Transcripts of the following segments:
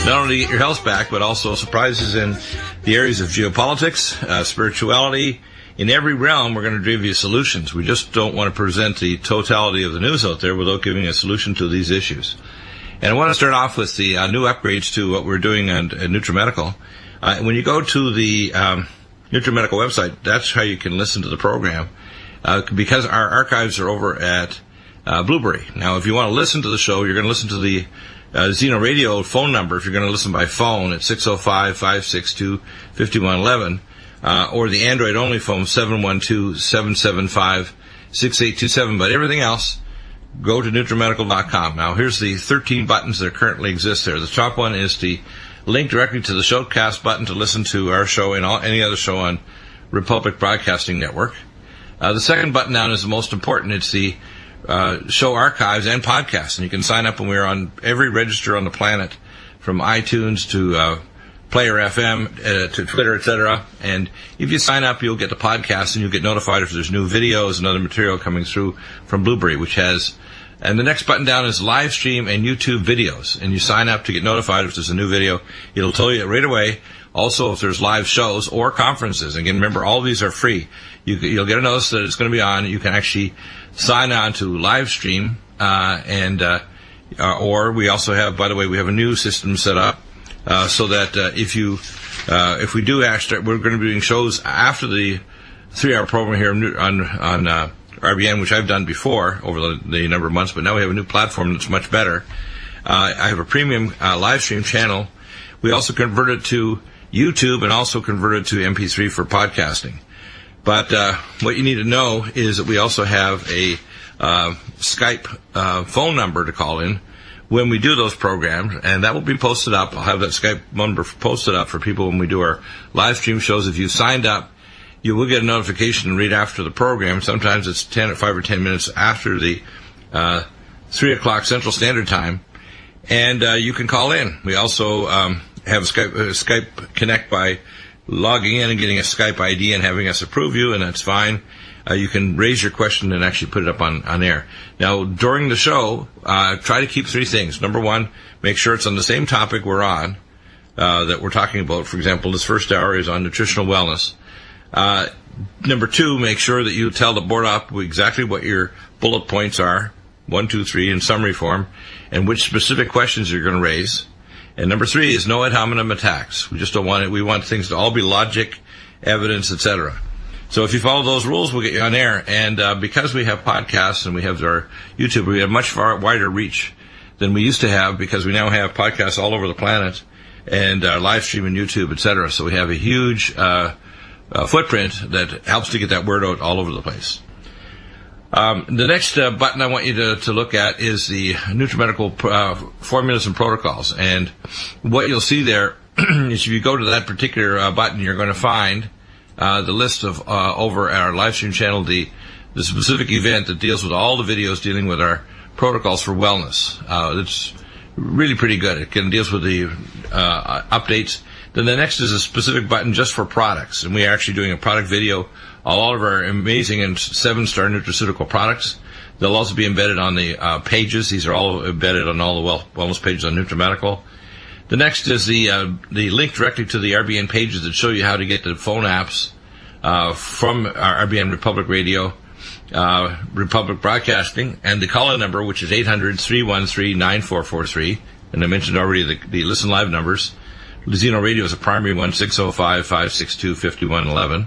Not only get your health back, but also surprises in the areas of geopolitics, spirituality. In every realm, we're going to give you solutions. We just don't want to present the totality of the news out there without giving a solution to these issues. And I want to start off with the new upgrades to what we're doing at NutriMedical. When you go to the NutriMedical website, that's how you can listen to the program, because our archives are over at Blueberry. Now, if you want to listen to the show, you're going to listen to the Zeno Radio phone number. If you're going to listen by phone, it's 605-562-5111, or the Android-only phone, 712-775-6827. But everything else, go to NutriMedical.com. Now, here's the 13 buttons that currently exist there. The top one is the link directly to the Showcast button to listen to our show and any other show on Republic Broadcasting Network. The second button down is the most important. It's the show archives and podcasts, and you can sign up when we're on every register on the planet, from iTunes to Player FM to Twitter, etc. And if you sign up, you'll get the podcast, and you'll get notified if there's new videos and other material coming through from Blueberry, which has. And the next button down is live stream and YouTube videos, and you sign up to get notified if there's a new video. It'll tell you right away. Also, if there's live shows or conferences. Again, remember, all of these are free. You'll get a notice that it's going to be on. You can actually sign on to live stream, or we also have, by the way, we have a new system set up so that if we do actually, we're going to be doing shows after the 3-hour program here on RBN, which I've done before over the number of months, but now we have a new platform that's much better. I have a premium live stream channel. We also converted to YouTube and also converted to MP3 for podcasting. But what you need to know is that we also have a Skype phone number to call in when we do those programs, and that will be posted up. I'll have that Skype number posted up for people when we do our live stream shows. If you signed up, you will get a notification right after the program. Sometimes it's 5 or 10 minutes after the 3 o'clock Central Standard Time, and you can call in. We also have a Skype Connect by logging in and getting a Skype ID and having us approve you, and that's fine. You can raise your question and actually put it up on air. Now, during the show, try to keep 3 things. Number 1, make sure it's on the same topic we're on, that we're talking about. For example, this first hour is on nutritional wellness. Number 2, make sure that you tell the board op exactly what your bullet points are, 1, 2, 3 in summary form, and which specific questions you're going to raise. And number 3 is no ad hominem attacks. We just don't want it. We want things to all be logic, evidence, etc. So if you follow those rules, we'll get you on air. And because we have podcasts and we have our YouTube, we have much far wider reach than we used to have, because we now have podcasts all over the planet and live stream and YouTube, etc. So we have a huge footprint that helps to get that word out all over the place. The next button I want you to look at is the NutriMedical formulas and protocols. And what you'll see there is if you go to that particular button, you're going to find the list of over our live stream channel, the specific event that deals with all the videos dealing with our protocols for wellness. It's really pretty good. It deals with the updates. Then the next is a specific button just for products, and we are actually doing a product video on all of our amazing and 7-star nutraceutical products. They'll also be embedded on the pages. These are all embedded on all the wellness pages on NutriMedical. The next is the link directly to the RBN pages that show you how to get the phone apps from our RBN Republic Radio, Republic Broadcasting, and the call-in number, which is 800-313-9443. And I mentioned already the Listen Live numbers. Zeno Radio is a primary one, 605-562-5111.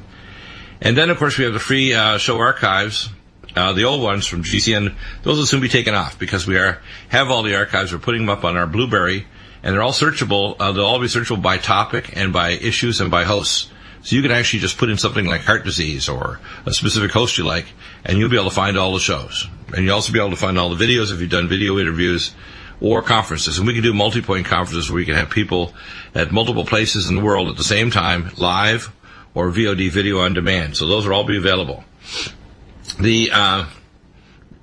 And then, of course, we have the free show archives, the old ones from GCN. Those will soon be taken off because we have all the archives. We're putting them up on our Blueberry, and they're all searchable. They'll all be searchable by topic and by issues and by hosts. So you can actually just put in something like heart disease or a specific host you like, and you'll be able to find all the shows. And you'll also be able to find all the videos if you've done video interviews or conferences. And we can do multi-point conferences where we can have people at multiple places in the world at the same time, live or VOD, video on demand. So those will all be available. The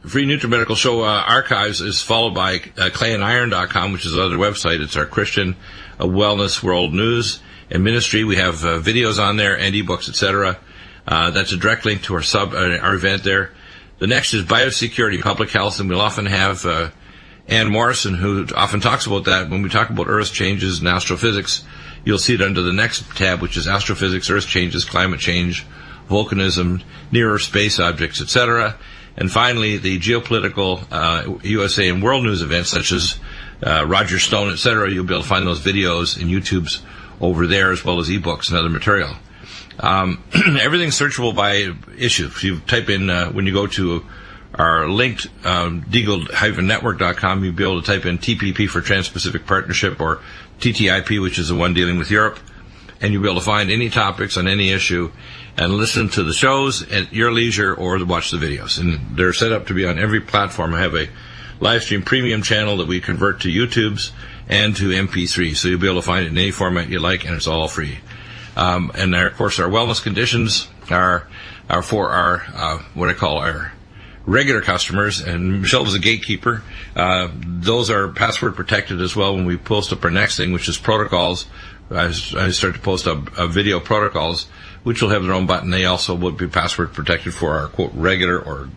free NutriMedical show archives is followed by clayandiron.com, which is another website. It's our Christian wellness world news and ministry. We have videos on there and ebooks, etc. That's a direct link to our event there. The next is biosecurity, public health, and we'll often have Ann Morrison, who often talks about that. When we talk about Earth changes and astrophysics, you'll see it under the next tab, which is astrophysics, Earth changes, climate change, volcanism, near-Earth space objects, etc. And finally, the geopolitical USA and world news events, such as Roger Stone, etc. You'll be able to find those videos in YouTube's over there, as well as ebooks and other material. Everything's searchable by issue. If you type in, when you go to our linked Deagle-network.com, you'll be able to type in TPP for Trans-Pacific Partnership, or TTIP, which is the one dealing with Europe, and you'll be able to find any topics on any issue and listen to the shows at your leisure or watch the videos. And they're set up to be on every platform. I have a live stream premium channel that we convert to YouTube's and to MP3, so you'll be able to find it in any format you like, and it's all free. And of course, our wellness conditions are for our what I call our regular customers, and Michelle is a gatekeeper. Those are password protected as well. When we post up our next thing, which is protocols, I start to post up video protocols, which will have their own button. They also would be password protected for our quote regular or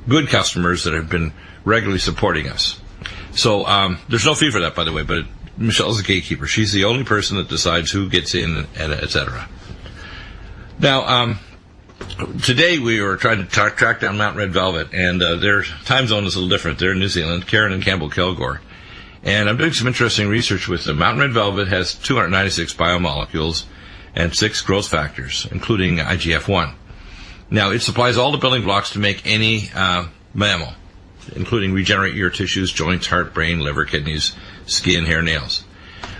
good customers that have been regularly supporting us. So there's no fee for that, by the way, but Michelle's a gatekeeper. She's the only person that decides who gets in, and etc. Now, today we were trying to track down Mountain Red Velvet, and their time zone is a little different. They're in New Zealand, Karen and Campbell Kilgore. And I'm doing some interesting research with them. Mountain Red Velvet has 296 biomolecules and 6 growth factors, including IGF-1. Now, it supplies all the building blocks to make any mammal, including regenerate your tissues, joints, heart, brain, liver, kidneys, skin, hair, nails.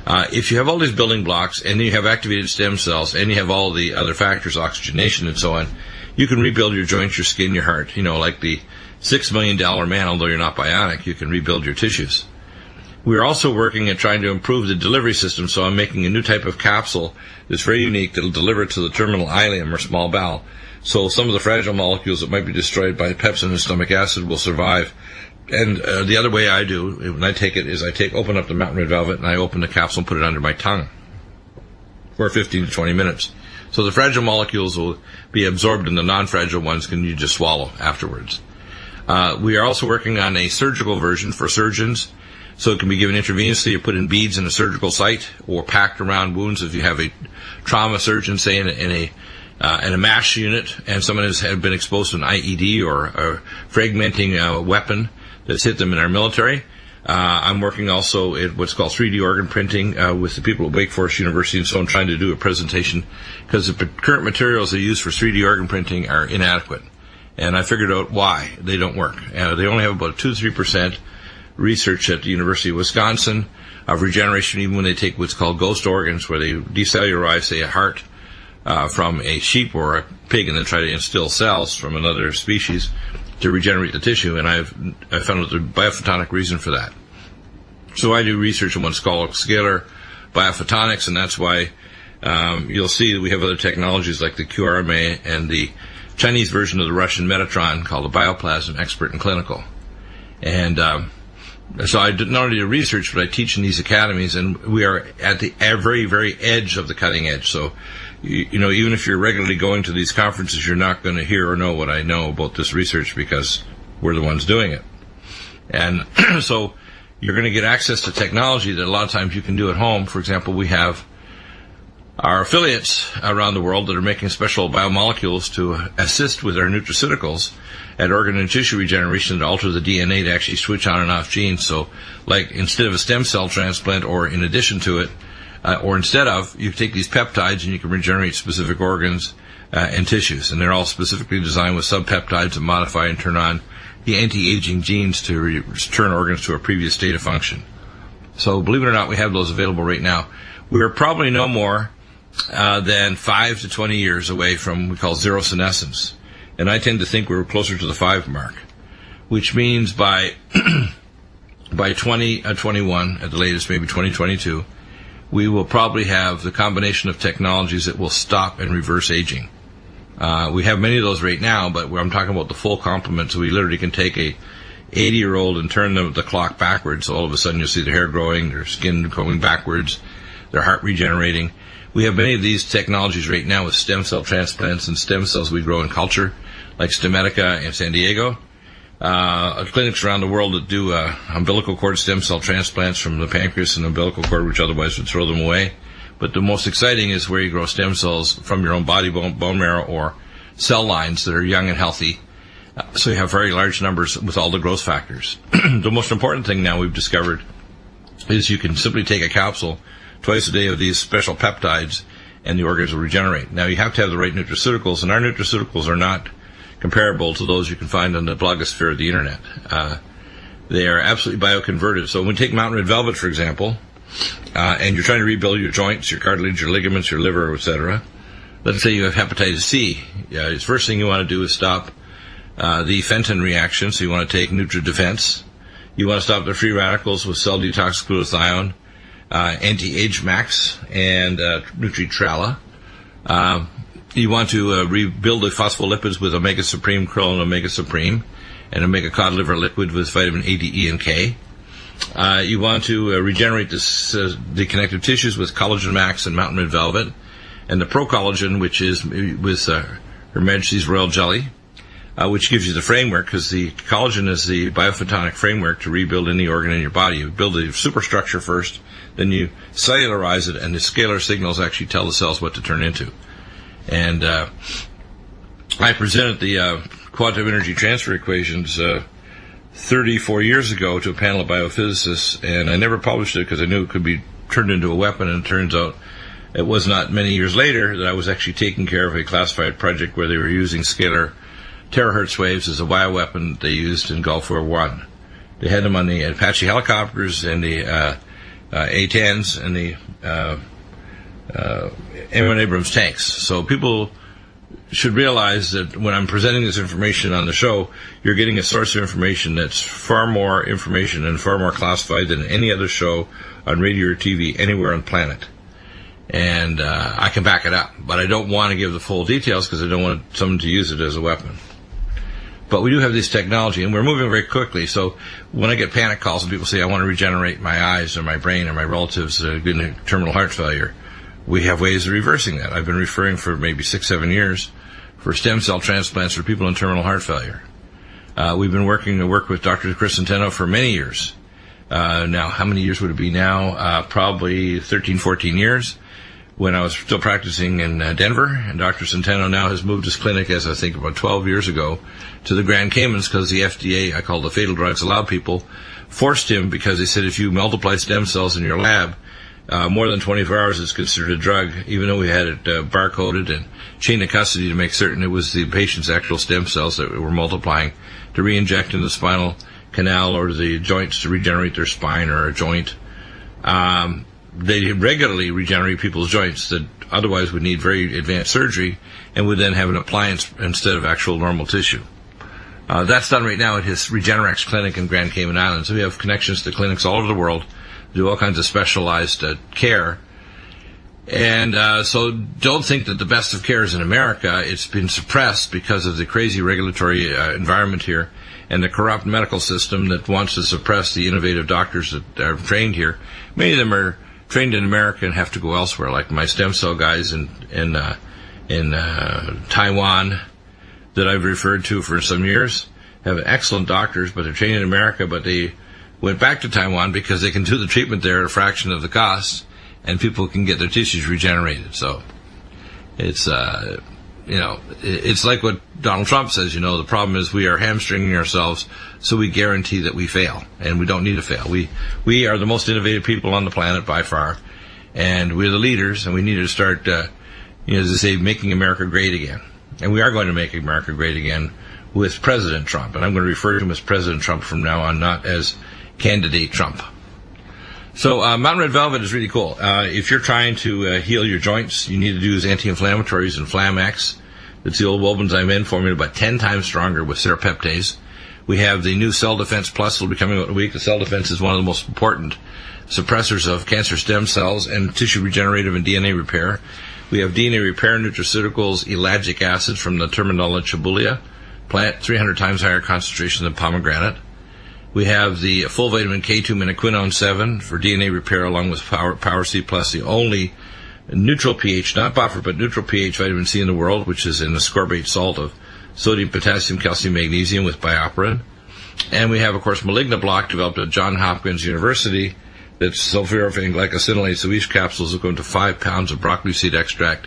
If you have all these building blocks, and you have activated stem cells, and you have all the other factors, oxygenation and so on, you can rebuild your joints, your skin, your heart. You know, like the $6 million man, although you're not bionic, you can rebuild your tissues. We're also working at trying to improve the delivery system, so I'm making a new type of capsule that's very unique that'll deliver to the terminal ileum, or small bowel. So some of the fragile molecules that might be destroyed by pepsin and stomach acid will survive. And the other way I do, when I take it, is open up the Mountain Red Velvet, and I open the capsule and put it under my tongue for 15 to 20 minutes. So the fragile molecules will be absorbed, and the non-fragile ones can you just swallow afterwards. We are also working on a surgical version for surgeons, so it can be given intravenously or put in beads in a surgical site, or packed around wounds if you have a trauma surgeon, say in a MASH unit, and someone has been exposed to an IED or a fragmenting weapon that's hit them in our military. I'm working also at what's called 3D organ printing with the people at Wake Forest University and so on, trying to do a presentation, because the current materials they use for 3D organ printing are inadequate. And I figured out why they don't work. They only have about 2-3% research at the University of Wisconsin of regeneration, even when they take what's called ghost organs, where they decellularize, say, a heart from a sheep or a pig, and then try to instill cells from another species to regenerate the tissue. And I found out the biophotonic reason for that. So I do research on what's called scalar biophotonics, and that's why you'll see that we have other technologies like the QRMA and the Chinese version of the Russian Metatron called the Bioplasm Expert in Clinical. And so I not only do research, but I teach in these academies, and we are at the very, very edge of the cutting edge. So, you know, even if you're regularly going to these conferences, you're not going to hear or know what I know about this research, because we're the ones doing it. And so you're going to get access to technology that a lot of times you can do at home. For example, we have our affiliates around the world that are making special biomolecules to assist with our nutraceuticals at organ and tissue regeneration that alter the DNA to actually switch on and off genes. So, like, instead of a stem cell transplant, or in addition to it, or instead of, you take these peptides and you can regenerate specific organs and tissues. And they're all specifically designed with subpeptides that modify and turn on the anti-aging genes to return organs to a previous state of function. So, believe it or not, we have those available right now. We're probably no more than 5 to 20 years away from what we call zero senescence. And I tend to think we're closer to the 5 mark, which means by 2021, at the latest, maybe 2022, we will probably have the combination of technologies that will stop and reverse aging. We have many of those right now, but I'm talking about the full complement. So we literally can take a 80-year-old and turn the clock backwards. So all of a sudden you'll see their hair growing, their skin going backwards, their heart regenerating. We have many of these technologies right now with stem cell transplants and stem cells we grow in culture, like Stemetica in San Diego. clinics around the world that do umbilical cord stem cell transplants from the pancreas and umbilical cord, which otherwise would throw them away. But the most exciting is where you grow stem cells from your own body, bone marrow, or cell lines that are young and healthy. So you have very large numbers with all the growth factors. The most important thing now we've discovered is you can simply take a capsule twice a day of these special peptides, and the organs will regenerate. Now, you have to have the right nutraceuticals, and our nutraceuticals are not comparable to those you can find on the blogosphere of the internet. They are absolutely bioconverted. So when we take Mountain Red Velvet, for example, and you're trying to rebuild your joints, your cartilage, your ligaments, your liver, etc., let's say you have hepatitis C. The first thing you want to do is stop the Fenton reaction, so you want to take NutriDefense. You want to stop the free radicals with cell detox glutathione, anti-age max, and NutriTrala. You want to rebuild the phospholipids with Omega Supreme Krill and Omega Supreme, and Omega Cod Liver Liquid with vitamin A, D, E, and K. You want to regenerate the connective tissues with Collagen Max and Mountain Red Velvet, and the Pro Collagen, which is with Her Majesty's Royal Jelly, which gives you the framework, because the collagen is the biophotonic framework to rebuild any organ in your body. You build the superstructure first, then you cellularize it, and the scalar signals actually tell the cells what to turn into. And I presented the quantum energy transfer equations 34 years ago to a panel of biophysicists, and I never published it because I knew it could be turned into a weapon, and it turns out it was not many years later that I was actually taking care of a classified project where they were using scalar terahertz waves as a bioweapon they used in Gulf War I. They had them on the Apache helicopters and the A-10s and the M1 Abrams tanks. So people should realize that when I'm presenting this information on the show, you're getting a source of information that's far more information and far more classified than any other show on radio or TV anywhere on the planet. And I can back it up, but I don't want to give the full details because I don't want someone to use it as a weapon. But we do have this technology, and we're moving very quickly. So when I get panic calls and people say, I want to regenerate my eyes or my brain or my relatives in terminal heart failure, we have ways of reversing that. I've been referring for maybe 6-7 years for stem cell transplants for people in terminal heart failure. We've been working with Dr. Chris Centeno for many years. Now, how many years would it be now? Probably 13, 14 years. When I was still practicing in Denver, and Dr. Centeno now has moved his clinic, as I think about 12 years ago, to the Grand Caymans because the FDA, I call the fatal drugs allowed people, forced him because they said if you multiply stem cells in your lab, more than 24 hours is considered a drug, even though we had it barcoded and chain of custody to make certain it was the patient's actual stem cells that were multiplying to re-inject in the spinal canal or the joints to regenerate their spine or a joint. They regularly regenerate people's joints that otherwise would need very advanced surgery and would then have an appliance instead of actual normal tissue. That's done right now at his Regenerex clinic in Grand Cayman Islands. We have connections to clinics all over the world, do all kinds of specialized care. And so don't think that the best of care is in America. It's been suppressed because of the crazy regulatory environment here and the corrupt medical system that wants to suppress the innovative doctors that are trained here. Many of them are trained in America and have to go elsewhere, like my stem cell guys in Taiwan that I've referred to for some years have excellent doctors, but they're trained in America, but they went back to Taiwan because they can do the treatment there at a fraction of the cost, and people can get their tissues regenerated. So it's it's like what Donald Trump says, the problem is we are hamstringing ourselves, so we guarantee that we fail, and we don't need to fail. We are the most innovative people on the planet by far, and we're the leaders, and we need to start, as they say, making America great again. And we are going to make America great again with President Trump, and I'm going to refer to him as President Trump from now on, not as Candidate Trump. So Mountain Red Velvet is really cool. If you're trying to heal your joints, you need to use anti-inflammatories and Flamex. It's the old Wobenzym N formula, but 10 times stronger with serapeptase. We have the new Cell Defense Plus. It'll be coming out in a week. The Cell Defense is one of the most important suppressors of cancer stem cells and tissue regenerative and DNA repair. We have DNA repair nutraceuticals, ellagic acid from the Terminella chabulia plant, 300 times higher concentration than pomegranate. We have the full vitamin K2 minoquinone 7 for DNA repair along with Power C Plus, the only neutral pH, not buffer, but neutral pH vitamin C in the world, which is in the ascorbate salt of sodium, potassium, calcium, magnesium with bioperin. And we have, of course, malignant block developed at Johns Hopkins University that's sulforaphane glycosylate. So each capsule is equivalent to 5 pounds of broccoli seed extract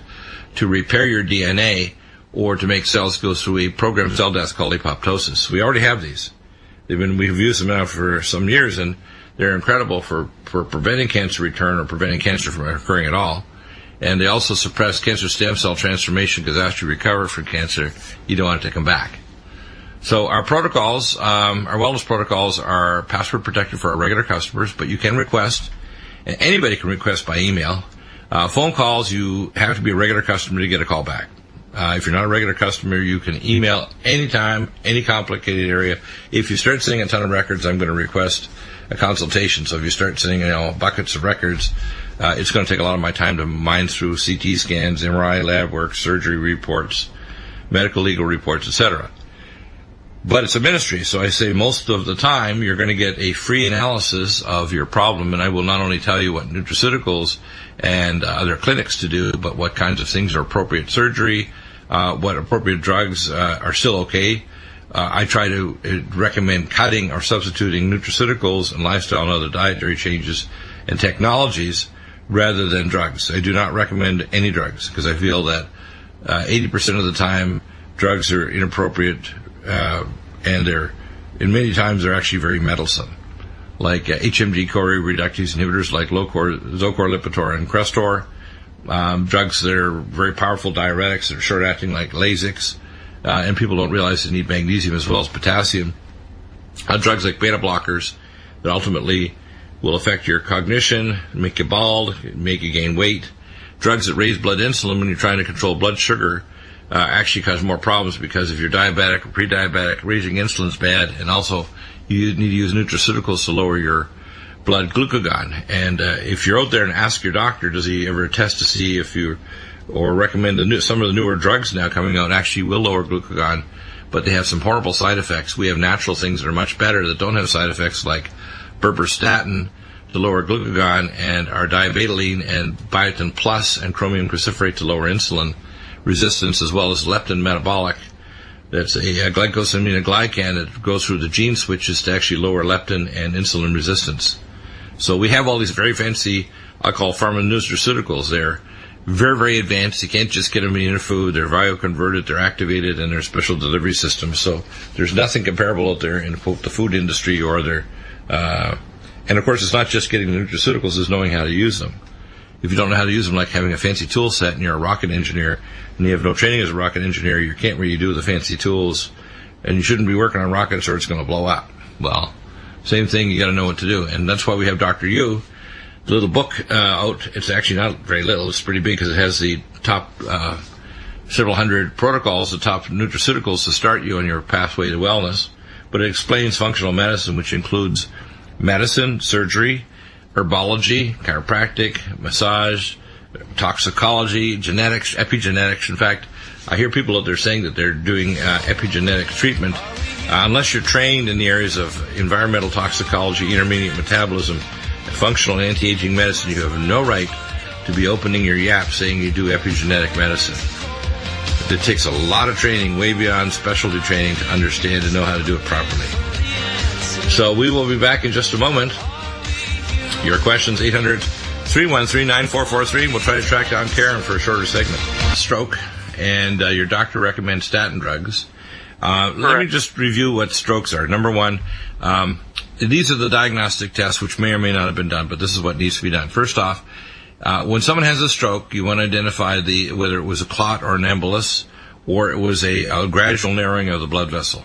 to repair your DNA or to make cells go through a programmed cell death called apoptosis. We already have these. We've used them now for some years, and they're incredible for preventing cancer return or preventing cancer from occurring at all. And they also suppress cancer stem cell transformation because after you recover from cancer, you don't want it to come back. So our protocols, our wellness protocols are password protected for our regular customers, but you can request, and anybody can request by email. Phone calls, you have to be a regular customer to get a call back. If you're not a regular customer, you can email anytime, any complicated area. If you start sending a ton of records, I'm going to request a consultation. So if you start sending, buckets of records, it's going to take a lot of my time to mine through CT scans, MRI lab work, surgery reports, medical legal reports, etc. But it's a ministry, so I say most of the time you're going to get a free analysis of your problem, and I will not only tell you what nutraceuticals and other clinics to do, but what kinds of things are appropriate surgery, what appropriate drugs are still okay. I try to recommend cutting or substituting nutraceuticals and lifestyle and other dietary changes and technologies rather than drugs. I do not recommend any drugs because I feel that 80% of the time drugs are inappropriate, and many times they're actually very meddlesome, like HMG-CoA reductase inhibitors like Zocor, Lipitor, and Crestor, drugs that are very powerful diuretics that are short-acting like Lasix, and people don't realize they need magnesium as well as potassium. Drugs like beta blockers that ultimately will affect your cognition, make you bald, make you gain weight. Drugs that raise blood insulin when you're trying to control blood sugar actually cause more problems because if you're diabetic or pre-diabetic, raising insulin is bad, and also you need to use nutraceuticals to lower your blood glucagon. And if you're out there and ask your doctor, does he ever test to see if you, or recommend some of the newer drugs now coming out actually will lower glucagon, but they have some horrible side effects. We have natural things that are much better that don't have side effects like berberstatin to lower glucagon, and our diabetoline and biotin plus and chromium cruciferate to lower insulin resistance, as well as leptin metabolic. That's a glycosaminoglycan that goes through the gene switches to actually lower leptin and insulin resistance. So we have all these very fancy, I call pharmaceuticals. They're very, very advanced. You can't just get them in your food. They're bioconverted, they're activated, and they're special delivery systems. So there's nothing comparable out there in, quote, the food industry or their... and of course, it's not just getting the nutraceuticals, it's knowing how to use them. If you don't know how to use them, like having a fancy tool set and you're a rocket engineer and you have no training as a rocket engineer, you can't really do the fancy tools, and you shouldn't be working on rockets or it's going to blow up. Well, same thing, you got to know what to do. And that's why we have Dr. U, the little book out. It's actually not very little, it's pretty big because it has the top several hundred protocols, the top nutraceuticals to start you on your pathway to wellness. But it explains functional medicine, which includes medicine, surgery, herbology, chiropractic, massage, toxicology, genetics, epigenetics. In fact, I hear people out there saying that they're doing epigenetic treatment. Unless you're trained in the areas of environmental toxicology, intermediate metabolism, functional and anti-aging medicine, you have no right to be opening your yap saying you do epigenetic medicine. It takes a lot of training, way beyond specialty training, to understand and know how to do it properly. So we will be back in just a moment. Your questions, 800-313-9443. We'll try to track down Karen for a shorter segment. Stroke, and your doctor recommends statin drugs. Let me just review what strokes are. Number one, these are the diagnostic tests, which may or may not have been done, but this is what needs to be done. First off, when someone has a stroke, you want to identify whether it was a clot or an embolus, or it was a gradual narrowing of the blood vessel.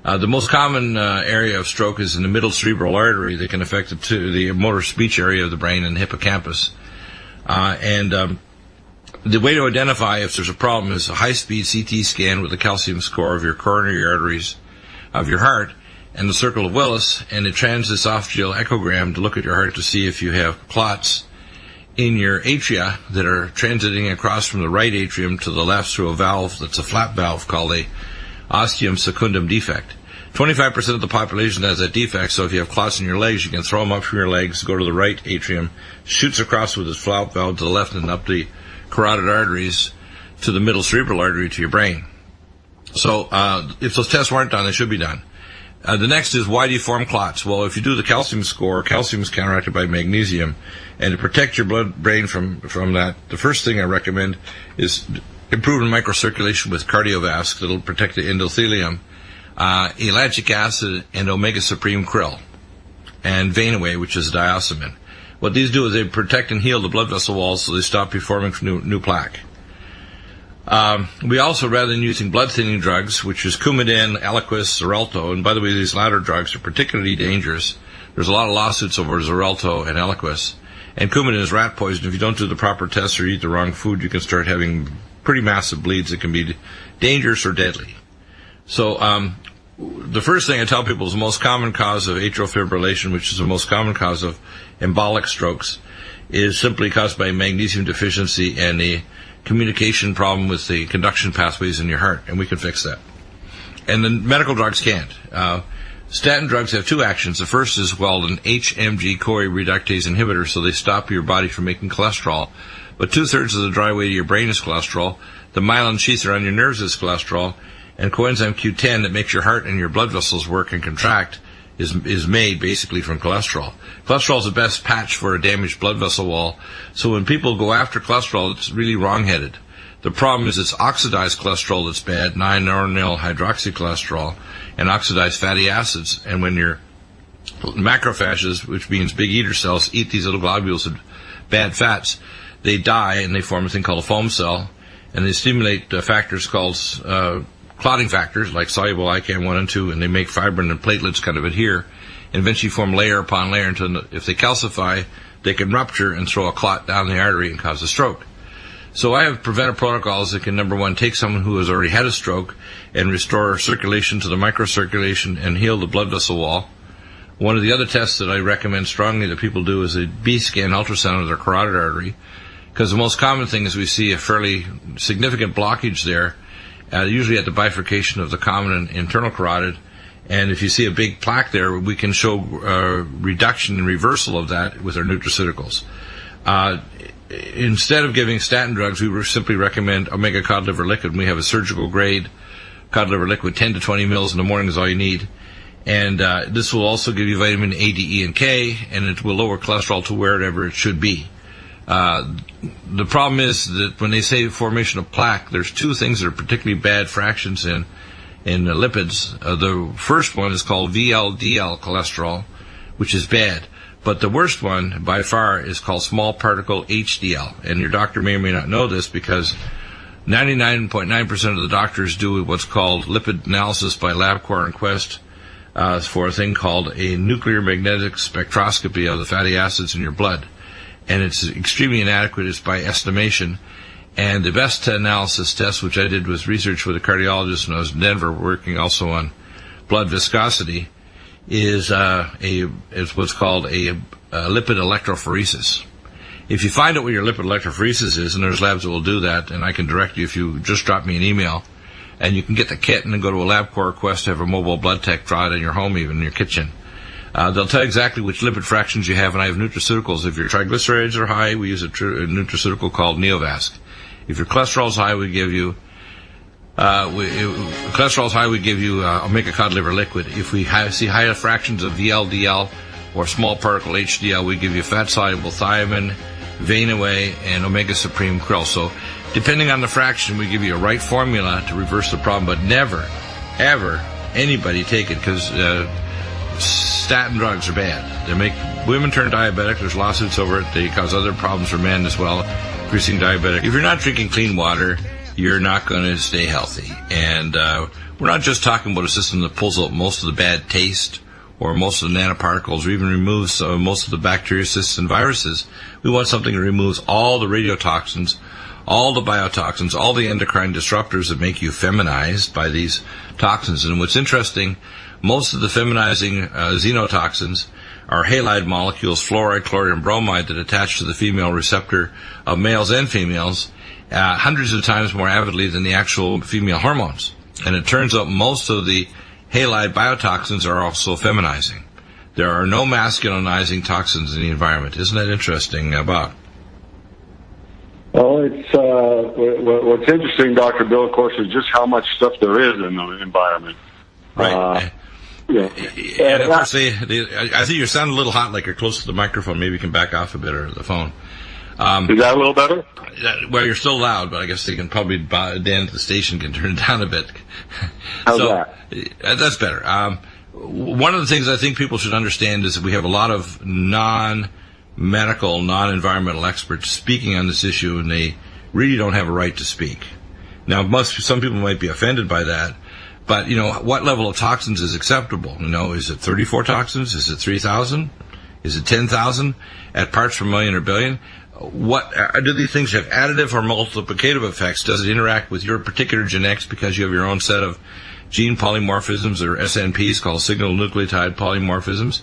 The most common area of stroke is in the middle cerebral artery that can affect the motor speech area of the brain and hippocampus. The way to identify if there's a problem is a high-speed CT scan with a calcium score of your coronary arteries of your heart and the circle of Willis, and a transesophageal echogram to look at your heart to see if you have clots in your atria that are transiting across from the right atrium to the left through a valve that's a flap valve called a ostium secundum defect. 25% of the population has that defect, so if you have clots in your legs, you can throw them up from your legs, go to the right atrium, shoots across with its flap valve to the left and up the carotid arteries to the middle cerebral artery to your brain. So if those tests weren't done, they should be done. The next is, why do you form clots? Well, if you do the calcium score, calcium is counteracted by magnesium, and to protect your brain from that, the first thing I recommend is improving microcirculation with cardiovasc that'll protect the endothelium, ellagic acid, and omega supreme krill, and vein away, which is diosmin. What these do is they protect and heal the blood vessel walls so they stop forming new plaque. We also, rather than using blood-thinning drugs, which is Coumadin, Eliquis, Xarelto, and by the way, these latter drugs are particularly dangerous. There's a lot of lawsuits over Xarelto and Eliquis. And Coumadin is rat poison. If you don't do the proper tests or eat the wrong food, you can start having pretty massive bleeds that can be dangerous or deadly. So the first thing I tell people is the most common cause of atrial fibrillation, which is the most common cause of embolic strokes, is simply caused by magnesium deficiency and the communication problem with the conduction pathways in your heart, and we can fix that. And the medical drugs can't. Statin drugs have two actions. The first is called an HMG-CoA reductase inhibitor, so they stop your body from making cholesterol. But 2/3 of the dry weight of your brain is cholesterol. The myelin sheath around your nerves is cholesterol. And coenzyme Q10 that makes your heart and your blood vessels work and contract is made basically from cholesterol. Cholesterol is the best patch for a damaged blood vessel wall. So when people go after cholesterol, it's really wrong-headed. The problem is it's oxidized cholesterol that's bad, 9-aryl hydroxycholesterol, and oxidized fatty acids. And when your macrophages, which means big eater cells, eat these little globules of bad fats, they die and they form a thing called a foam cell, and they stimulate factors called clotting factors like soluble ICAM 1 and 2, and they make fibrin and platelets kind of adhere, and eventually form layer upon layer until if they calcify, they can rupture and throw a clot down the artery and cause a stroke. So I have preventive protocols that can, number one, take someone who has already had a stroke and restore circulation to the microcirculation and heal the blood vessel wall. One of the other tests that I recommend strongly that people do is a B-scan ultrasound of their carotid artery, because the most common thing is we see a fairly significant blockage there, usually at the bifurcation of the common and internal carotid. And if you see a big plaque there, we can show reduction and reversal of that with our nutraceuticals. Instead of giving statin drugs, we simply recommend omega cod liver liquid. We have a surgical grade cod liver liquid, 10 to 20 mils in the morning is all you need. And this will also give you vitamin A, D, E, and K, and it will lower cholesterol to wherever it should be. The problem is that when they say formation of plaque, there's two things that are particularly bad fractions in lipids. The first one is called VLDL cholesterol, which is bad. But the worst one, by far, is called small particle HDL. And your doctor may or may not know this because 99.9% of the doctors do what's called lipid analysis by LabCorp and Quest for a thing called a nuclear magnetic spectroscopy of the fatty acids in your blood. And it's extremely inadequate. It's by estimation. And the best analysis test, which I did with research with a cardiologist when I was in Denver, working also on blood viscosity, is what's called a lipid electrophoresis. If you find out what your lipid electrophoresis is, and there's labs that will do that, and I can direct you if you just drop me an email, and you can get the kit and then go to a LabCorp Quest to have a mobile blood tech try it in your home, even in your kitchen. They'll tell you exactly which lipid fractions you have, and I have nutraceuticals. If your triglycerides are high, we use a nutraceutical called Neovasc. If your cholesterol is high, we give you omega cod liver liquid. If we see higher fractions of VLDL or small particle HDL, we give you fat soluble thiamine, vein away, and omega supreme krill. So depending on the fraction, we give you a right formula to reverse the problem, but never, ever anybody take it because statin drugs are bad. They make women turn diabetic. There's lawsuits over it. They cause other problems for men as well, increasing diabetic. If you're not drinking clean water, you're not going to stay healthy. And we're not just talking about a system that pulls out most of the bad taste or most of the nanoparticles or even removes most of the bacteria, cysts, and viruses. We want something that removes all the radiotoxins, all the biotoxins, all the endocrine disruptors that make you feminized by these toxins. And what's interesting, most of the feminizing xenotoxins are halide molecules, fluoride, chloride, and bromide that attach to the female receptor of males and females hundreds of times more avidly than the actual female hormones. And it turns out most of the halide biotoxins are also feminizing. There are no masculinizing toxins in the environment. Isn't that interesting, Bob? Well, it's what's interesting, Dr. Bill, of course, is just how much stuff there is in the environment. Right. Yeah. And of course, I think you sound a little hot, like you're close to the microphone. Maybe you can back off a bit, or the phone. Is that a little better? Well, you're still loud, but I guess they can probably, Dan at the station can turn it down a bit. How's that? That's better. One of the things I think people should understand is that we have a lot of non-medical, non-environmental experts speaking on this issue, and they really don't have a right to speak. Now, some people might be offended by that, but, what level of toxins is acceptable? Is it 34 toxins? Is it 3,000? Is it 10,000 at parts per million or billion? What do these things have additive or multiplicative effects? Does it interact with your particular genetics because you have your own set of gene polymorphisms, or SNPs, called signal nucleotide polymorphisms?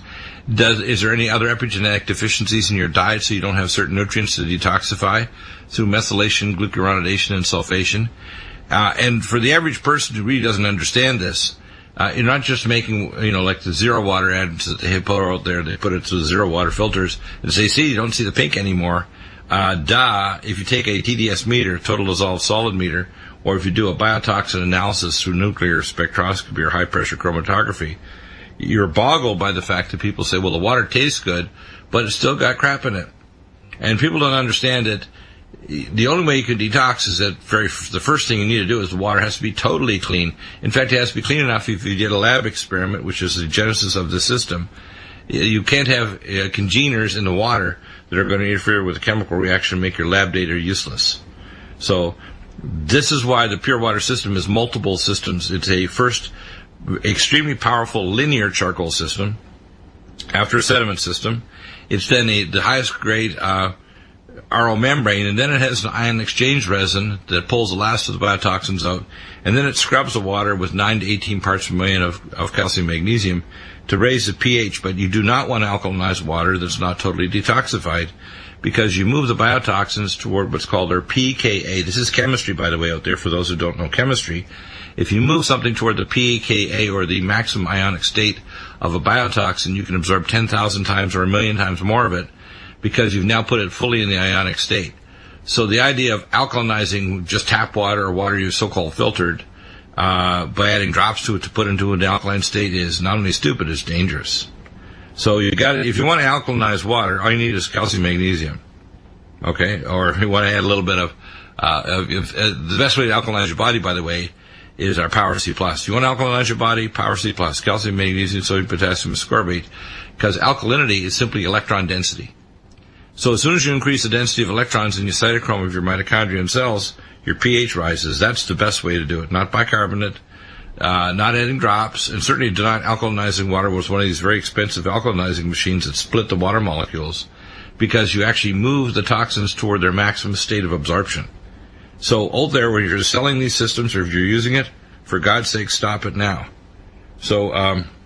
Is there any other epigenetic deficiencies in your diet so you don't have certain nutrients to detoxify through methylation, glucuronidation, and sulfation? And for the average person who really doesn't understand this, you're not just making, like the zero water ads that they put out there. They put it through the zero water filters and say, see, you don't see the pink anymore. If you take a TDS meter, total dissolved solid meter, or if you do a biotoxin analysis through nuclear spectroscopy or high-pressure chromatography, you're boggled by the fact that people say, well, the water tastes good, but it's still got crap in it. And people don't understand it. The only way you can detox is that the first thing you need to do is the water has to be totally clean. In fact, it has to be clean enough if you did a lab experiment, which is the genesis of the system. You can't have congeners in the water that are going to interfere with a chemical reaction and make your lab data useless. So this is why the pure water system is multiple systems. It's a first extremely powerful linear charcoal system, after a sediment system. It's then the highest grade RO membrane, and then it has an ion exchange resin that pulls the last of the biotoxins out, and then it scrubs the water with 9 to 18 parts per million of calcium magnesium to raise the pH. But you do not want to alkalinize water that's not totally detoxified, because you move the biotoxins toward what's called their pKa. This is chemistry, by the way, out there for those who don't know chemistry. If you move something toward the pKa, or the maximum ionic state of a biotoxin, you can absorb 10,000 times or 1,000,000 times more of it, because you've now put it fully in the ionic state. So the idea of alkalinizing just tap water, or water you've so-called filtered, by adding drops to it to put into an alkaline state is not only stupid, it's dangerous. So if you want to alkalinize water, all you need is calcium magnesium. Okay? Or if you want to add a little bit of the best way to alkalinize your body, by the way, is our Power C+. You want to alkalinize your body, Power C+, calcium, magnesium, sodium, potassium, ascorbate, because alkalinity is simply electron density. So as soon as you increase the density of electrons in your cytochrome of your mitochondria and cells, your pH rises. That's the best way to do it. Not bicarbonate, not adding drops, and certainly not alkalinizing water with one of these very expensive alkalinizing machines that split the water molecules, because you actually move the toxins toward their maximum state of absorption. So out there, when you're selling these systems, or if you're using it, for God's sake, stop it now. So,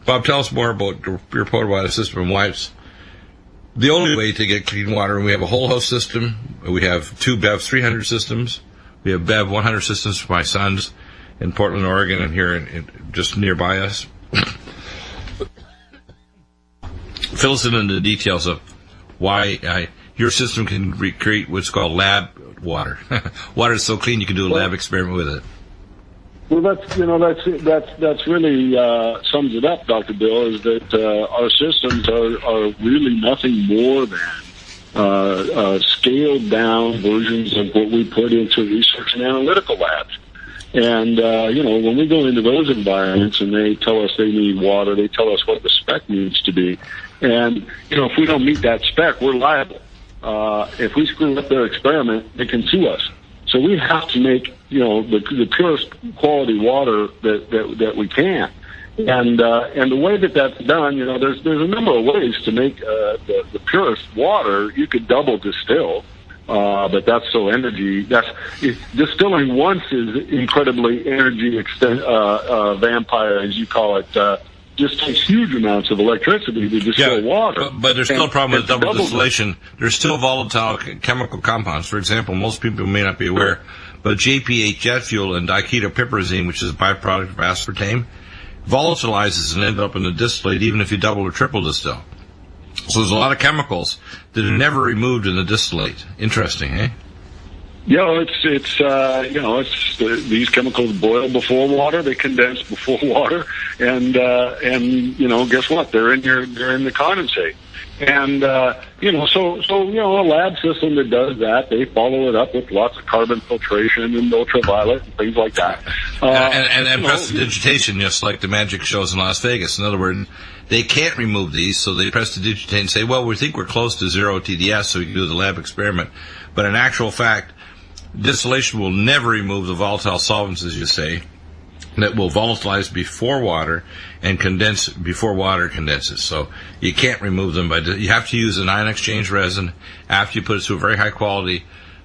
Bob, tell us more about your pure water system and why it's the only way to get clean water. And we have a whole house system. We have 2 BEV 300 systems. We have BEV 100 systems for my sons in Portland, Oregon, and here just nearby us. Fill us in the details of why your system can recreate what's called lab water. Water is so clean you can do a lab experiment with it. Well, that's really sums it up, Dr. Bill, is that our systems are really nothing more than scaled down versions of what we put into research and analytical labs. And, when we go into those environments and they tell us they need water, they tell us what the spec needs to be. And, if we don't meet that spec, we're liable. If we screw up their experiment, they can sue us. So we have to make, the purest quality water that we can. And the way that's done, there's a number of ways to make the purest water. You could double distill, but that's so energy. Distilling once is incredibly energy vampire, as you call it. Just takes huge amounts of electricity to distill water. But there's still a problem with double distillation. There's still volatile chemical compounds. For example, most people may not be aware, but JP8 jet fuel and diketopiperazine, which is a byproduct of aspartame, volatilizes and ends up in the distillate even if you double or triple distill. So there's a lot of chemicals that are never removed in the distillate. Interesting, eh? These chemicals boil before water, they condense before water, and guess what? They're in the condensate. And, a lab system that does that, they follow it up with lots of carbon filtration and ultraviolet and things like that. And prestidigitation, just like the magic shows in Las Vegas. In other words, they can't remove these, so they prestidigitate and say, well, we think we're close to zero TDS, so we can do the lab experiment. But in actual fact, distillation will never remove the volatile solvents, as you say, that will volatilize before water and condense before water condenses. So you can't remove them you have to use an ion exchange resin after you put it through a very high quality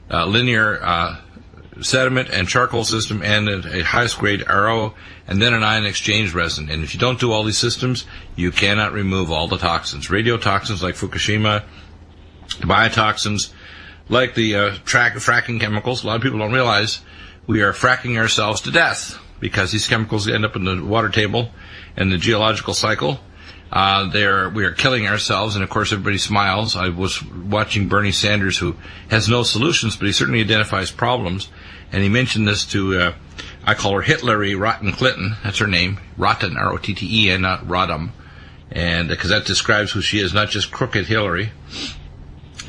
linear sediment and charcoal system and a highest grade RO, and then an ion exchange resin. And if you don't do all these systems, you cannot remove all the toxins. Radiotoxins like Fukushima, biotoxins like the fracking chemicals. A lot of people don't realize we are fracking ourselves to death, because these chemicals end up in the water table and the geological cycle. We are killing ourselves, and of course everybody smiles. I was watching Bernie Sanders, who has no solutions, but he certainly identifies problems, and he mentioned this to, I call her Hitlery Rotten Clinton. That's her name, Rotten, R-O-T-T-E-N, not Rodham, and because that describes who she is, not just crooked Hillary.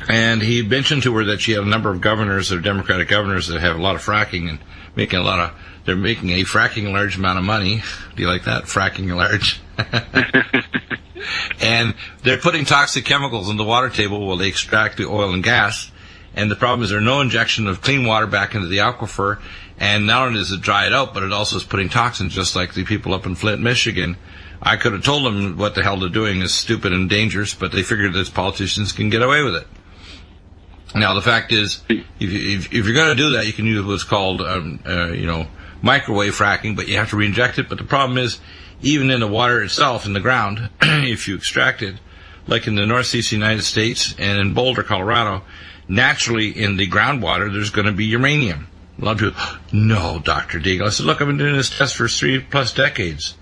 And he mentioned to her that she had a number of governors, or Democratic governors, that have a lot of fracking and they're making a fracking large amount of money. Do you like that? Fracking large. And they're putting toxic chemicals in the water table while they extract the oil and gas. And the problem is there's no injection of clean water back into the aquifer. And not only does it dry it out, but it also is putting toxins, just like the people up in Flint, Michigan. I could have told them what the hell they're doing is stupid and dangerous, but they figured that politicians can get away with it. Now, the fact is, if you're going to do that, you can use what's called, microwave fracking, but you have to reinject it. But the problem is, even in the water itself, in the ground, if you extract it, like in the Northeast United States and in Boulder, Colorado, naturally in the groundwater, there's going to be uranium. A lot of people, no, Dr. Deagle. I said, look, I've been doing this test for 3+ decades.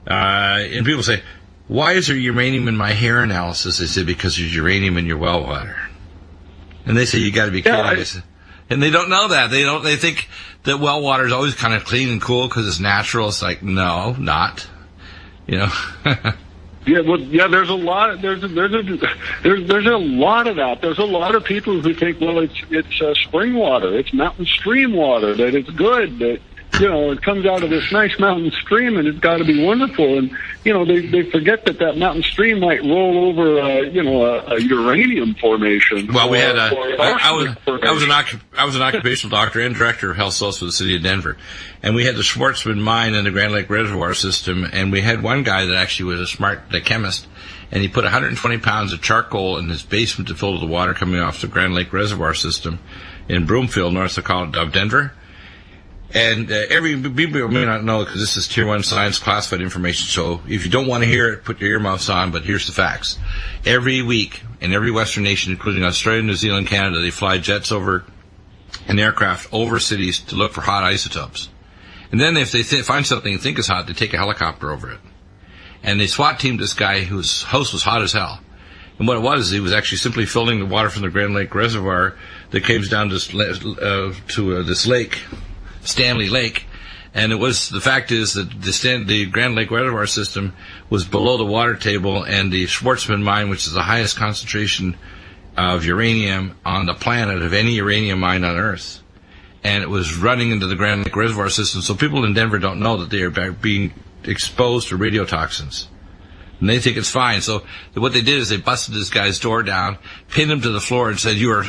And people say, why is there uranium in my hair analysis? I said, because there's uranium in your well water. And they say, you got to be kidding. And they don't know that. They think that well water is always kind of clean and cool because it's natural. It's like, no, not. There's a lot. There's a lot of that. There's a lot of people who think, well, it's spring water, it's mountain stream water, that it's good, that it comes out of this nice mountain stream and it's got to be wonderful. And they forget that mountain stream might roll over a uranium formation. Well, we had I was an occupational doctor and director of health source for the city of Denver, and we had the Schwartzman mine in the Grand Lake Reservoir system, and we had one guy that actually was a smart chemist, and he put 120 pounds of charcoal in his basement to filter the water coming off the Grand Lake Reservoir system in Broomfield, north of Denver. And people may not know, because this is Tier 1 science classified information, so if you don't want to hear it, put your earmuffs on, but here's the facts. Every week, in every Western nation, including Australia, New Zealand, Canada, they fly jets over and aircraft over cities to look for hot isotopes. And then if they find something they think is hot, they take a helicopter over it. And they SWAT teamed this guy whose house was hot as hell. And what it was, he was actually simply filling the water from the Grand Lake Reservoir that comes down to this lake, Stanley Lake, and the fact is that the Grand Lake Reservoir system was below the water table, and the Schwartzman mine, which is the highest concentration of uranium on the planet of any uranium mine on Earth, and it was running into the Grand Lake Reservoir system. So people in Denver don't know that they are being exposed to radiotoxins, and they think it's fine. So what they did is they busted this guy's door down, pinned him to the floor, and said, "You are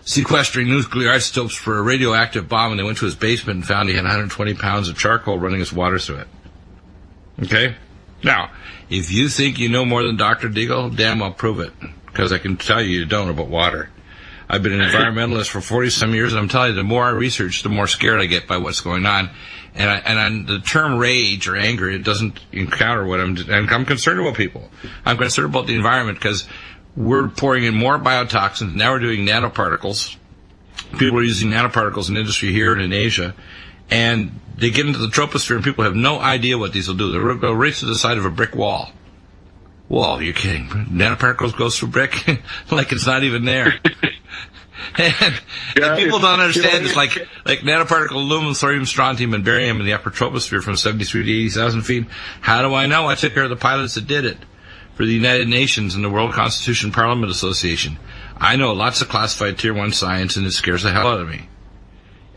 sequestering nuclear isotopes for a radioactive bomb," and they went to his basement and found he had 120 pounds of charcoal running his water through it. Okay? Now, if you think you know more than Dr. Deagle, damn well prove it, because I can tell you don't about water. I've been an environmentalist for 40-some years, and I'm telling you, the more I research, the more scared I get by what's going on. And the term rage or anger, it doesn't encounter what I'm concerned about people. I'm concerned about the environment, because we're pouring in more biotoxins. Now we're doing nanoparticles. People are using nanoparticles in industry here and in Asia. And they get into the troposphere, and people have no idea what these will do. They'll go right to the side of a brick wall. Whoa, you're kidding. Nanoparticles goes through brick? Like it's not even there. And people don't understand. It's like nanoparticle aluminum, thorium, strontium, and barium in the upper troposphere from 73 to 80,000 feet. How do I know? I took care of the pilots that did it for the United Nations and the World Constitution Parliament Association. I know lots of classified Tier 1 science, and it scares the hell out of me.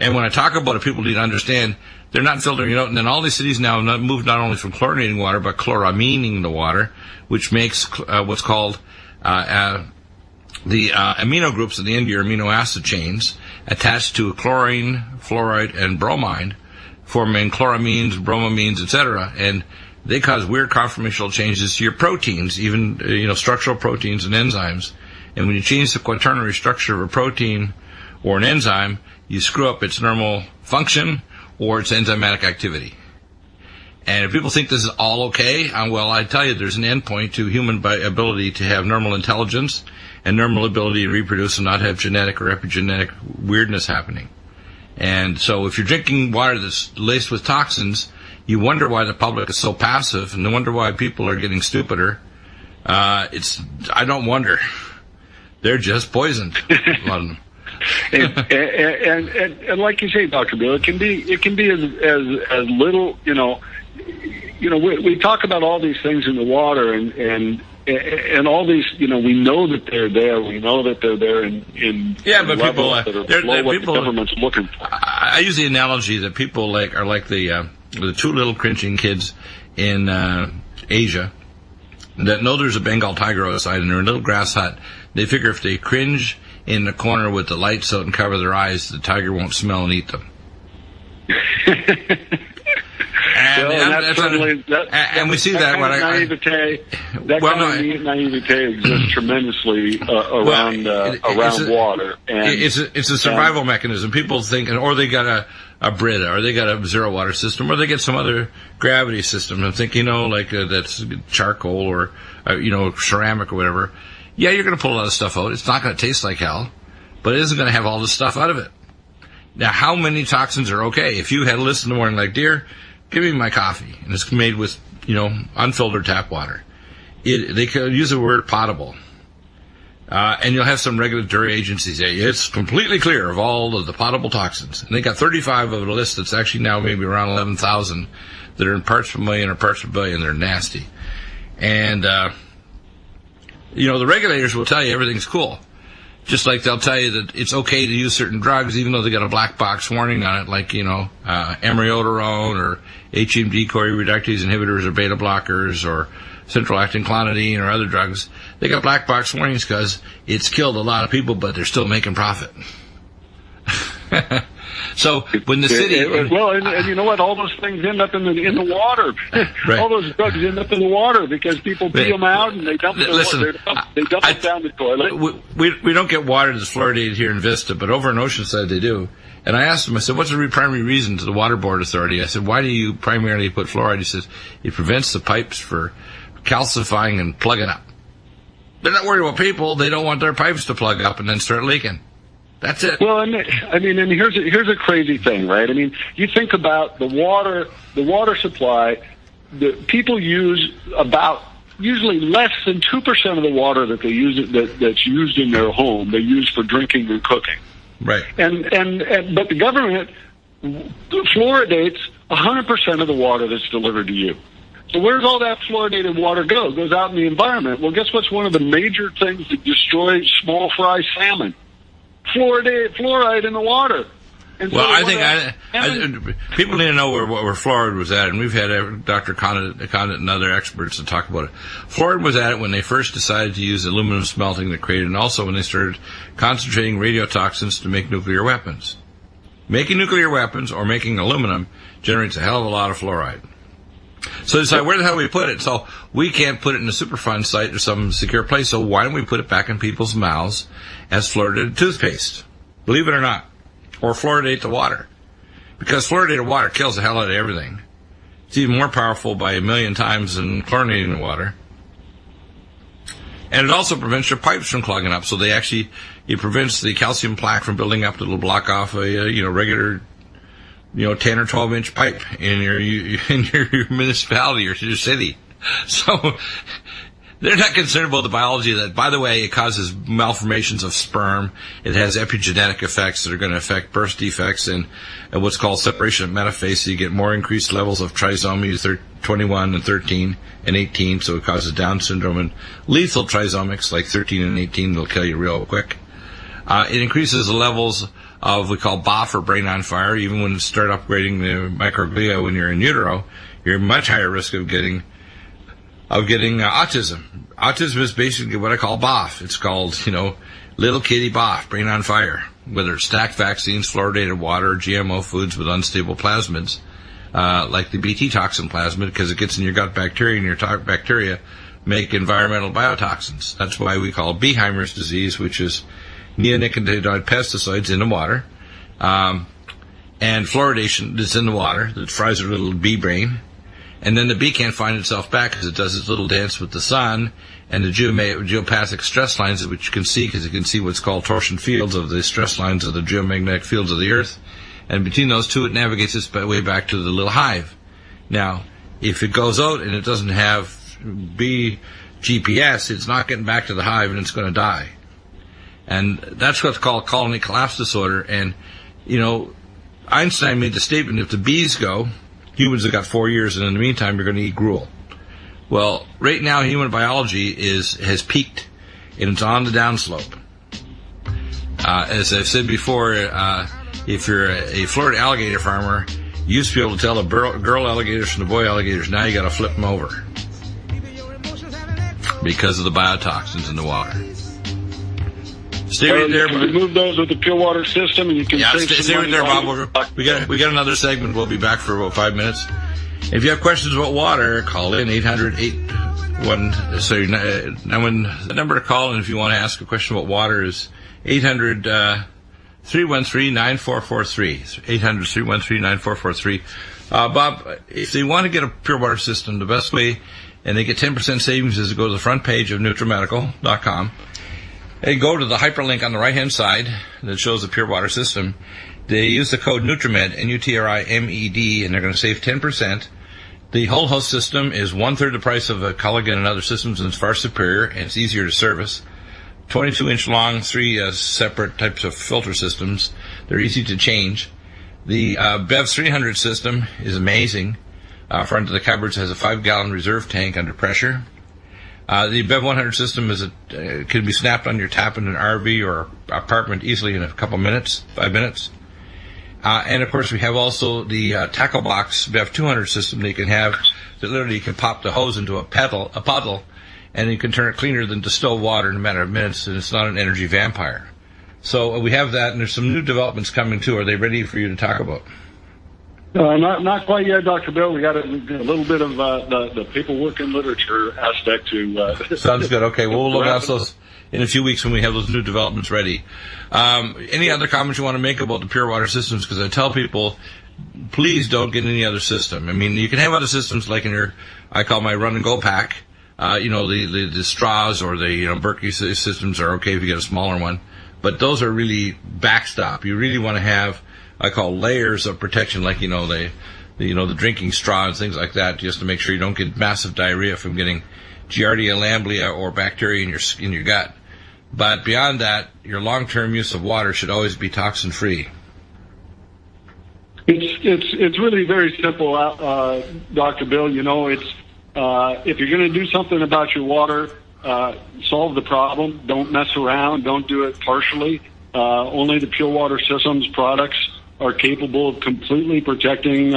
And when I talk about it, people need to understand they're not filtering it out. And then all these cities now have moved not only from chlorinating water, but chloramining the water, which makes what's called the amino groups at the end of your amino acid chains attached to chlorine, fluoride, and bromine, forming chloramines, bromamines, etc. And they cause weird conformational changes to your proteins, even structural proteins and enzymes. And when you change the quaternary structure of a protein or an enzyme, you screw up its normal function or its enzymatic activity. And if people think this is all okay, well, I tell you, there's an endpoint to human ability to have normal intelligence and normal ability to reproduce and not have genetic or epigenetic weirdness happening. And so if you're drinking water that's laced with toxins, you wonder why the public is so passive, and you wonder why people are getting stupider. I don't wonder. They're just poisoned. A lot of them. and like you say, Dr. Bill, it can be as little, we talk about all these things in the water and all these, we know that they're there. We know that they're there in but people that are below what the government's looking for. I use the analogy that people are like the two little cringing kids in Asia that know there's a Bengal tiger outside and they're in a little grass hut. They figure if they cringe in the corner with the lights out and cover their eyes, the tiger won't smell and eat them. And we see that when naivete exists tremendously around water. And it's a survival mechanism. People think, or they got a Brita, or they got a zero water system, or they get some other gravity system and think, that's charcoal or ceramic or whatever. Yeah, you're going to pull a lot of stuff out. It's not going to taste like hell, but it isn't going to have all this stuff out of it. Now, how many toxins are okay? If you had a list in the morning like, dear, give me my coffee, and it's made with, unfiltered tap water. They could use the word potable. And you'll have some regulatory agencies say, it's completely clear of all of the potable toxins. And they got 35 of a list that's actually now maybe around 11,000 that are in parts per million or parts per billion. They're nasty. And, the regulators will tell you everything's cool. Just like they'll tell you that it's okay to use certain drugs, even though they got a black box warning on it, like, amiodarone or HMG-CoA reductase inhibitors or beta blockers or central acting clonidine or other drugs. They got black box warnings because it's killed a lot of people, but they're still making profit. So when the city, and you know what? All those things end up in the water. Right. All those drugs end up in the water because people pee them out and they dump it down the toilet. We don't get water that's fluoridated here in Vista, but over in Oceanside they do. And I asked him, I said, what's the primary reason to the Water Board Authority? I said, why do you primarily put fluoride? He says, it prevents the pipes for calcifying and plugging up. They're not worried about people. They don't want their pipes to plug up and then start leaking. That's it. Well, and here's a crazy thing, right? I mean, you think about the water supply. The people use about usually less than 2% of the water that they use that's used in their home. They use for drinking and cooking. Right. But the government fluoridates 100% of the water that's delivered to you. So where's all that fluoridated water go? It goes out in the environment. Well, guess what's one of the major things that destroys small fry salmon? Fluoride in the water. And well, I think people need to know where fluoride was at, and we've had Dr. Condit and other experts to talk about it. Fluoride was at it when they first decided to use aluminum smelting that created, and also when they started concentrating radiotoxins to make nuclear weapons. Making nuclear weapons or making aluminum generates a hell of a lot of fluoride. So decide where the hell do we put it? So we can't put it in a Superfund site or some secure place, so why don't we put it back in people's mouths as fluoridated toothpaste? Believe it or not. Or fluoridate the water. Because fluoridated water kills the hell out of everything. It's even more powerful by 1,000,000 times than chlorinating the water. And it also prevents your pipes from clogging up. So it prevents the calcium plaque from building up that'll block off a regular 10 or 12 inch pipe in your municipality or your city. So They're not concerned about the biology of that. By the way, it causes malformations of sperm. It has epigenetic effects that are going to affect birth defects and what's called separation of metaphase. So you get more increased levels of trisomy 21 and 13 and 18. So it causes Down syndrome and lethal trisomics like 13 and 18. They'll kill you real quick. It increases the levels of we call BOF or brain on fire. Even when you start upgrading the microglia when you're in utero, you're at much higher risk of getting autism. Autism is basically what I call BOF. It's called, little kitty BOF, brain on fire. Whether it's stacked vaccines, fluoridated water, GMO foods with unstable plasmids, like the Bt toxin plasmid, because it gets in your gut bacteria, and your bacteria make environmental biotoxins. That's why we call Beheimer's disease, which is neonicotinoid pesticides in the water, and fluoridation that's in the water that fries your little bee brain. And then the bee can't find itself back because it does its little dance with the sun and the geopathic stress lines, which you can see because you can see what's called torsion fields of the stress lines of the geomagnetic fields of the Earth. And between those two, it navigates its way back to the little hive. Now, if it goes out and it doesn't have bee GPS, it's not getting back to the hive and it's going to die. And that's what's called colony collapse disorder. And, Einstein made the statement, if the bees go, humans have got 4 years, and in the meantime, you're going to eat gruel. Well, right now, human biology has peaked, and it's on the downslope. As I've said before, if you're a Florida alligator farmer, you used to be able to tell the girl alligators from the boy alligators. Now you got to flip them over because of the biotoxins in the water. Stay right there. You can remove those with the pure water system, and you can save stay right there, Bob. We got another segment. We'll be back for about 5 minutes. If you have questions about water, call in 800-81. Sorry, the number to call in if you want to ask a question about water is 800-313-9443. 800-313-9443. Bob, if they want to get a pure water system, the best way, and they get 10% savings, is to go to the front page of NutriMedical.com. They go to the hyperlink on the right-hand side that shows the pure water system. They use the code NUTRIMED, NUTRIMED, and they're going to save 10%. The whole host system is 1/3 the price of a Culligan and other systems, and it's far superior, and it's easier to service. 22-inch long, 3 separate types of filter systems. They're easy to change. The BEV 300 system is amazing. Front of the cupboards has a 5-gallon reserve tank under pressure. The BEV 100 system can be snapped on your tap in an RV or apartment easily in a couple minutes, 5 minutes. And of course, we have also the tackle box BEV 200 system that you can have. That literally you can pop the hose into a puddle, and you can turn it cleaner than distilled water in a matter of minutes, and it's not an energy vampire. So we have that, and there's some new developments coming too. Are they ready for you to talk about? Not quite yet, Dr. Bill. We got a little bit of the paperwork and literature aspect to. Sounds good. Okay, we'll look at those in a few weeks when we have those new developments ready. Any other comments you want to make about the pure water systems? Because I tell people, please don't get any other system. I mean, you can have other systems like I call my run and go pack. The straws or the Berkey systems are okay if you get a smaller one, but those are really backstop. You really want to have, I call layers of protection, like the drinking straw and things like that, just to make sure you don't get massive diarrhea from getting Giardia lamblia or bacteria in your gut. But beyond that, your long-term use of water should always be toxin-free. It's really very simple, Dr. Bill. It's if you're going to do something about your water, solve the problem. Don't mess around. Don't do it partially. Only the pure water systems products are capable of completely protecting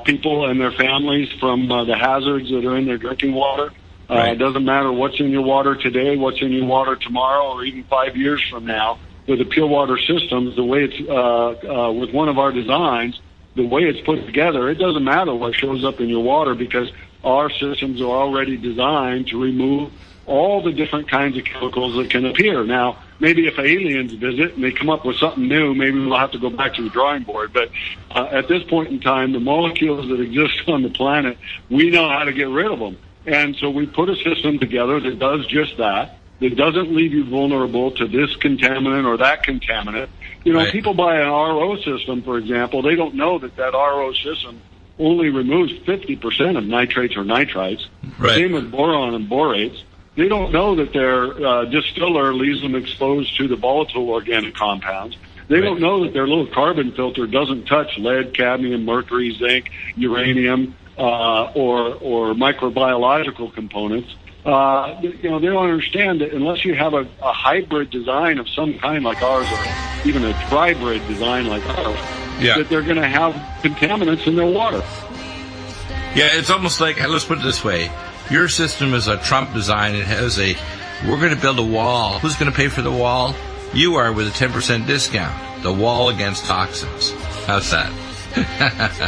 people and their families from the hazards that are in their drinking water. Right. It doesn't matter what's in your water today, what's in your water tomorrow, or even 5 years from now. With the pure water systems, the way it's with one of our designs, the way it's put together, it doesn't matter what shows up in your water because our systems are already designed to remove all the different kinds of chemicals that can appear. Now, maybe if aliens visit and they come up with something new, maybe we'll have to go back to the drawing board. But at this point in time, the molecules that exist on the planet, we know how to get rid of them. And so we put a system together that does just that. That doesn't leave you vulnerable to this contaminant or that contaminant. Right. People buy an RO system, for example. They don't know that RO system only removes 50% of nitrates or nitrites. Right. Same with boron and borates. They don't know that their distiller leaves them exposed to the volatile organic compounds. They don't know that their little carbon filter doesn't touch lead, cadmium, mercury, zinc, uranium, or microbiological components. They don't understand that unless you have a hybrid design of some kind like ours, or even a tribrid design like ours, that they're going to have contaminants in their water. Yeah, it's almost like, let's put it this way. Your system is a Trump design. It has we're going to build a wall. Who's going to pay for the wall? You are, with a 10% discount. The wall against toxins. How's that?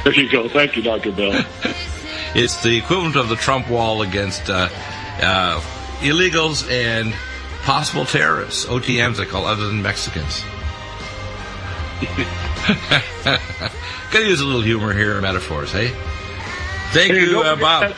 There you go. Thank you, Dr. Bill. It's the equivalent of the Trump wall against illegals and possible terrorists. OTMs, I call, other than Mexicans. Got to use a little humor here, metaphors, hey? Thank you, Bob.